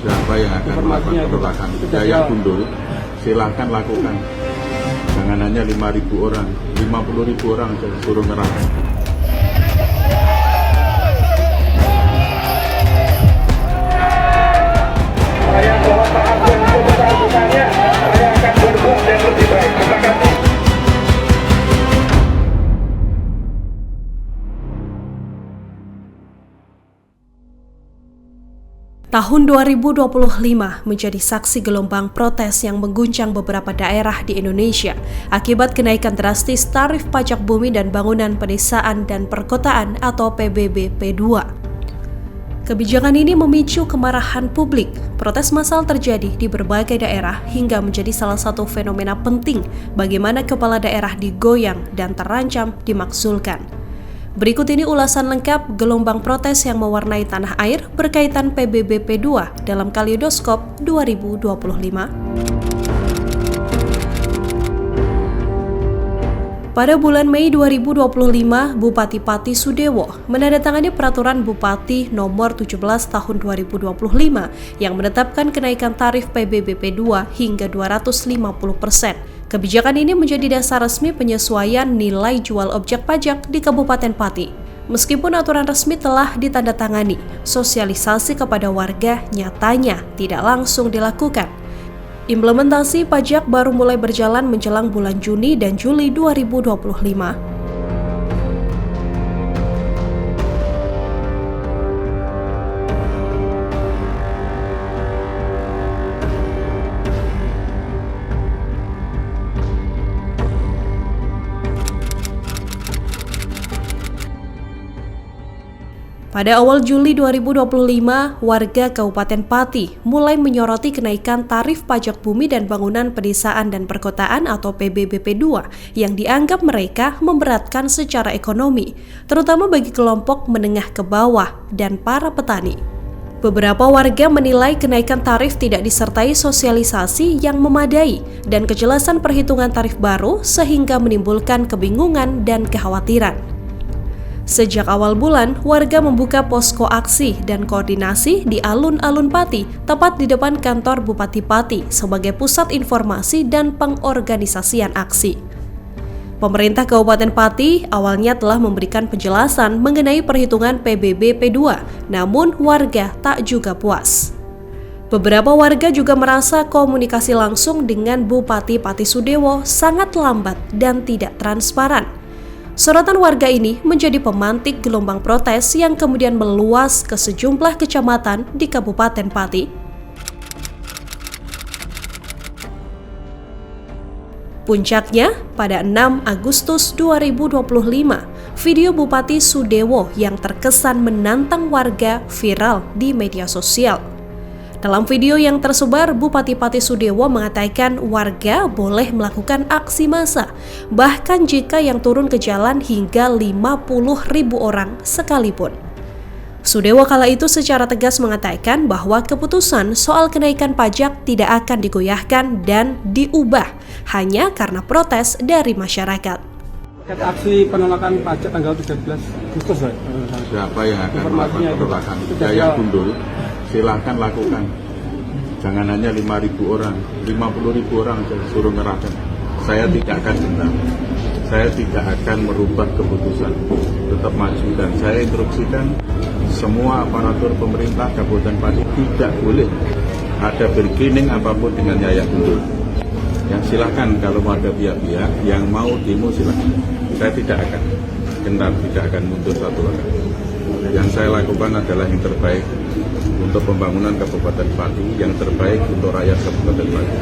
Siapa yang akan melakukan penolakan Yayak Gundul, silahkan lakukan. Jangan hanya 5.000 orang, 50.000 orang suruh neraka. Saya mohon maaf dan sebesar-besarnya, saya akan berbuat yang lebih baik. Terima kasih. Tahun 2025 menjadi saksi gelombang protes yang mengguncang beberapa daerah di Indonesia akibat kenaikan drastis tarif pajak bumi dan bangunan pedesaan dan perkotaan atau PBB P2. Kebijakan ini memicu kemarahan publik. Protes massal terjadi di berbagai daerah hingga menjadi salah satu fenomena penting bagaimana kepala daerah digoyang dan terancam dimakzulkan. Berikut ini ulasan lengkap gelombang protes yang mewarnai tanah air berkaitan PBB P2 dalam Kaleidoskop 2025. Pada bulan Mei 2025, Bupati Pati Sudewo menandatangani Peraturan Bupati Nomor 17 Tahun 2025 yang menetapkan kenaikan tarif PBB P2 hingga 250%. Kebijakan ini menjadi dasar resmi penyesuaian nilai jual objek pajak di Kabupaten Pati. Meskipun aturan resmi telah ditandatangani, sosialisasi kepada warga nyatanya tidak langsung dilakukan. Implementasi pajak baru mulai berjalan menjelang bulan Juni dan Juli 2025. Pada awal Juli 2025, warga Kabupaten Pati mulai menyoroti kenaikan tarif pajak bumi dan bangunan pedesaan dan perkotaan atau PBB P2 yang dianggap mereka memberatkan secara ekonomi, terutama bagi kelompok menengah ke bawah dan para petani. Beberapa warga menilai kenaikan tarif tidak disertai sosialisasi yang memadai dan kejelasan perhitungan tarif baru sehingga menimbulkan kebingungan dan kekhawatiran. Sejak awal bulan, warga membuka posko aksi dan koordinasi di alun-alun Pati, tepat di depan kantor Bupati Pati sebagai pusat informasi dan pengorganisasian aksi. Pemerintah Kabupaten Pati awalnya telah memberikan penjelasan mengenai perhitungan PBB P2, namun warga tak juga puas. Beberapa warga juga merasa komunikasi langsung dengan Bupati Pati Sudewo sangat lambat dan tidak transparan. Sorotan warga ini menjadi pemantik gelombang protes yang kemudian meluas ke sejumlah kecamatan di Kabupaten Pati. Puncaknya, pada 6 Agustus 2025, video Bupati Sudewo yang terkesan menantang warga viral di media sosial. Dalam video yang tersebar, Bupati Pati Sudewo mengatakan warga boleh melakukan aksi massa, bahkan jika yang turun ke jalan hingga 50.000 orang sekalipun. Sudewo kala itu secara tegas mengatakan bahwa keputusan soal kenaikan pajak tidak akan digoyahkan dan diubah hanya karena protes dari masyarakat. Aksi penolakan pajak tanggal 13 Agustus, Siapa yang akan melakukan penolakan Yayak Gundul, silahkan lakukan. Jangan hanya 5.000 orang, 50.000 orang suruh neraka. Saya tidak akan gentar. Saya tidak akan merubah keputusan. Tetap maju dan saya instruksikan semua aparatur pemerintah Kabupaten Pati tidak boleh ada bergening apapun dengan Yayak Gundul. Yang silahkan kalau mau ada pihak-pihak yang mau demo silahkan. Saya tidak akan gentar, tidak akan mundur satu langkah. Yang saya lakukan adalah yang terbaik untuk pembangunan Kabupaten Pati, yang terbaik untuk rakyat Kabupaten Pati.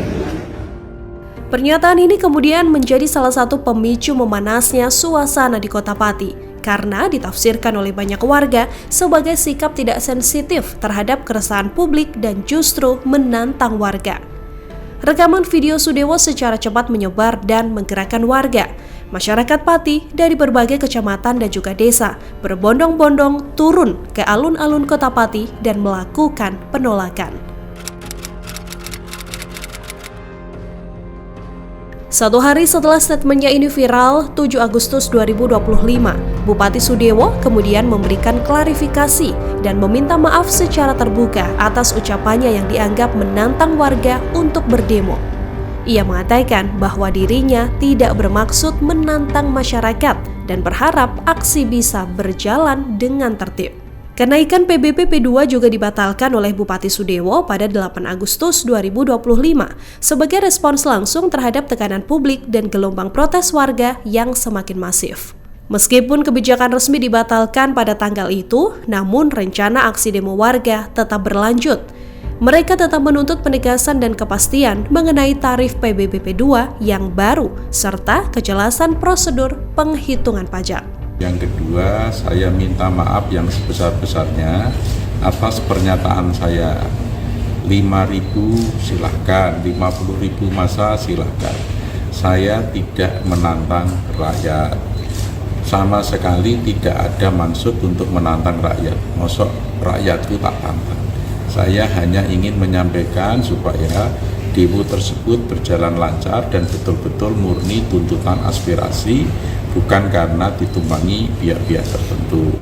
Pernyataan ini kemudian menjadi salah satu pemicu memanasnya suasana di Kota Pati karena ditafsirkan oleh banyak warga sebagai sikap tidak sensitif terhadap keresahan publik dan justru menantang warga. Rekaman video Sudewo secara cepat menyebar dan menggerakkan warga. Masyarakat Pati dari berbagai kecamatan dan juga desa berbondong-bondong turun ke alun-alun Kota Pati dan melakukan penolakan. 1 hari setelah statementnya ini viral, 7 Agustus 2025, Bupati Sudewo kemudian memberikan klarifikasi dan meminta maaf secara terbuka atas ucapannya yang dianggap menantang warga untuk berdemo. Ia mengatakan bahwa dirinya tidak bermaksud menantang masyarakat dan berharap aksi bisa berjalan dengan tertib. Kenaikan PBB P2 juga dibatalkan oleh Bupati Sudewo pada 8 Agustus 2025 sebagai respons langsung terhadap tekanan publik dan gelombang protes warga yang semakin masif. Meskipun kebijakan resmi dibatalkan pada tanggal itu, namun rencana aksi demo warga tetap berlanjut. Mereka tetap menuntut penegasan dan kepastian mengenai tarif PBB P2 yang baru serta kejelasan prosedur penghitungan pajak. Yang kedua, saya minta maaf yang sebesar-besarnya atas pernyataan saya. 5.000 silahkan, 50.000 masa silahkan. Saya tidak menantang rakyat. Sama sekali tidak ada maksud untuk menantang rakyat. Mosok rakyatku tak tantang. Saya hanya ingin menyampaikan supaya demo tersebut berjalan lancar dan betul-betul murni tuntutan aspirasi, bukan karena ditumpangi pihak-pihak tertentu.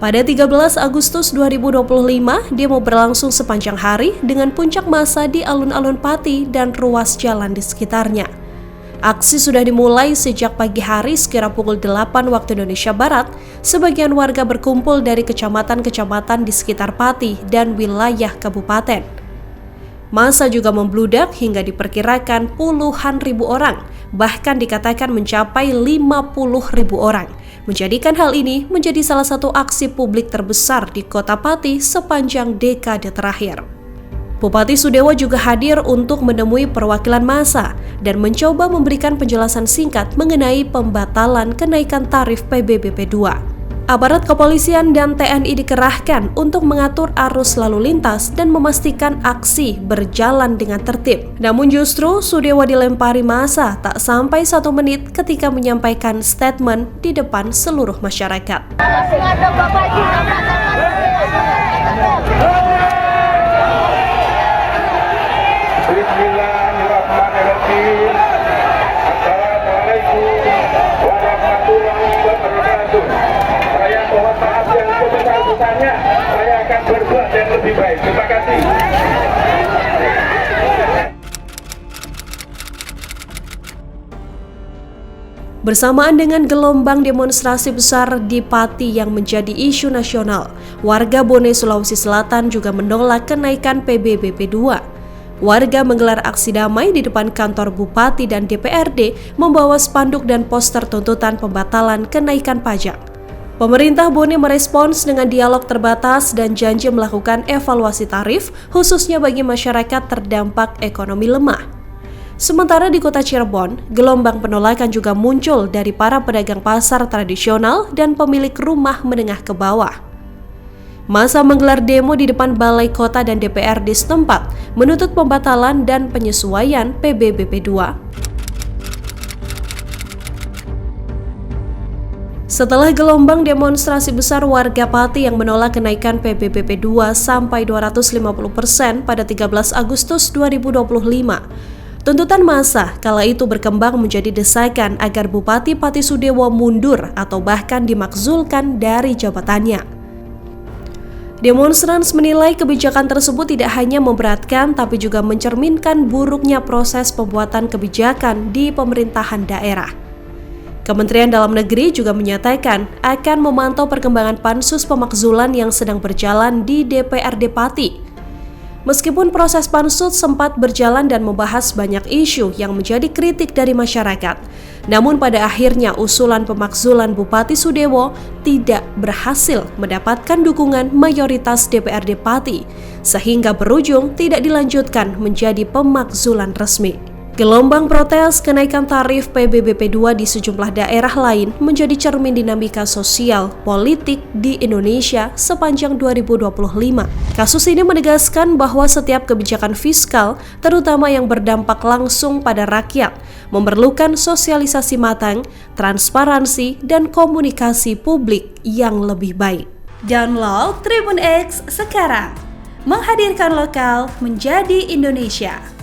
Pada 13 Agustus 2025, demo berlangsung sepanjang hari dengan puncak massa di alun-alun Pati dan ruas jalan di sekitarnya. Aksi sudah dimulai sejak pagi hari sekira pukul 8 waktu Indonesia Barat. Sebagian warga berkumpul dari kecamatan-kecamatan di sekitar Pati dan wilayah kabupaten. Massa juga membludak hingga diperkirakan puluhan ribu orang, bahkan dikatakan mencapai 50.000 orang. Menjadikan hal ini menjadi salah satu aksi publik terbesar di Kota Pati sepanjang dekade terakhir. Bupati Sudewo juga hadir untuk menemui perwakilan massa dan mencoba memberikan penjelasan singkat mengenai pembatalan kenaikan tarif PBB P2. Aparat kepolisian dan TNI dikerahkan untuk mengatur arus lalu lintas dan memastikan aksi berjalan dengan tertib. Namun justru Sudewo dilempari massa tak sampai 1 menit ketika menyampaikan statement di depan seluruh masyarakat. Bismillahirrahmanirrahim. Assalamualaikum warahmatullahi wabarakatuh. Saya mohon maaf yang sebesar-besarnya. Saya akan berbuat yang lebih baik. Terima kasih. Bersamaan dengan gelombang demonstrasi besar di Pati yang menjadi isu nasional, warga Bone, Sulawesi Selatan juga menolak kenaikan PBB P2. Warga menggelar aksi damai di depan kantor Bupati dan DPRD membawa spanduk dan poster tuntutan pembatalan kenaikan pajak. Pemerintah Bone merespons dengan dialog terbatas dan janji melakukan evaluasi tarif, khususnya bagi masyarakat terdampak ekonomi lemah. Sementara di Kota Cirebon, gelombang penolakan juga muncul dari para pedagang pasar tradisional dan pemilik rumah menengah ke bawah. Massa menggelar demo di depan Balai Kota dan DPRD setempat, menuntut pembatalan dan penyesuaian PBB P2. Setelah gelombang demonstrasi besar warga Pati yang menolak kenaikan PBB P2 sampai 250% pada 13 Agustus 2025, tuntutan massa kala itu berkembang menjadi desakan agar Bupati Pati Sudewo mundur atau bahkan dimakzulkan dari jabatannya. Demonstran menilai kebijakan tersebut tidak hanya memberatkan tapi juga mencerminkan buruknya proses pembuatan kebijakan di pemerintahan daerah. Kementerian Dalam Negeri juga menyatakan akan memantau perkembangan pansus pemakzulan yang sedang berjalan di DPRD Pati. Meskipun proses pansus sempat berjalan dan membahas banyak isu yang menjadi kritik dari masyarakat, namun pada akhirnya usulan pemakzulan Bupati Sudewo tidak berhasil mendapatkan dukungan mayoritas DPRD Pati, sehingga berujung tidak dilanjutkan menjadi pemakzulan resmi. Gelombang protes kenaikan tarif PBBP 2 di sejumlah daerah lain menjadi cermin dinamika sosial politik di Indonesia sepanjang 2025. Kasus ini menegaskan bahwa setiap kebijakan fiskal, terutama yang berdampak langsung pada rakyat, memerlukan sosialisasi matang, transparansi, dan komunikasi publik yang lebih baik. Download Tribun X sekarang, menghadirkan lokal menjadi Indonesia.